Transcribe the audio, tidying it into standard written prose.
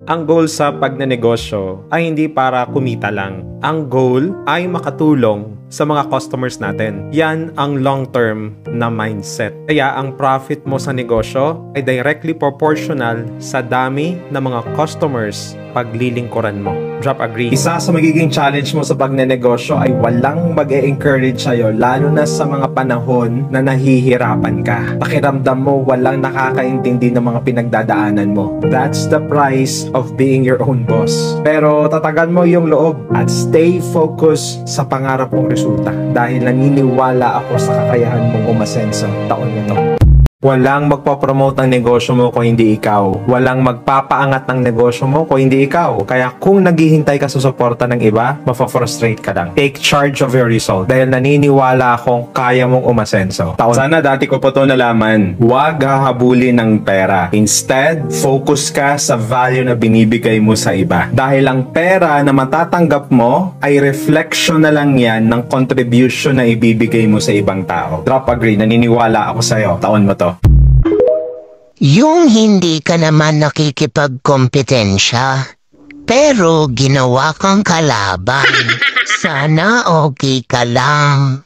Ang goal sa pagnenegosyo ay hindi para kumita lang. Ang goal ay makatulong sa mga customers natin. Yan ang long-term na mindset. Kaya ang profit mo sa negosyo ay directly proportional sa dami ng mga customers paglilingkuran mo. Drop agree. Isa sa magiging challenge mo sa pagnenegosyo ay walang mag-e-encourage sa'yo, lalo na sa mga panahon na nahihirapan ka. Pakiramdam mo walang nakakaintindi ng mga pinagdadaanan mo. That's the price of being your own boss. Pero tatagan mo yung loob at stay focused sa pangarap mong resulta dahil naniniwala ako sa kakayahan mong umasenso taon na to. Walang magpo-promote ng negosyo mo kung hindi ikaw. Walang magpapaangat ng negosyo mo kung hindi ikaw. Kaya kung naghihintay ka sa suporta ng iba, mapafrustrate ka lang. Take charge of your result dahil naniniwala akong kaya mong umasenso. Sana dati ko po ito nalaman. Huwag hahabulin ng pera. Instead, focus ka sa value na binibigay mo sa iba. Dahil ang pera na matatanggap mo ay reflection na lang yan ng contribution na ibibigay mo sa ibang tao. Drop agree, naniniwala ako sa'yo. Taon mo to. Yung hindi ka naman nakikipagkompetensya, pero ginawa kang kalaban. Sana okay ka lang.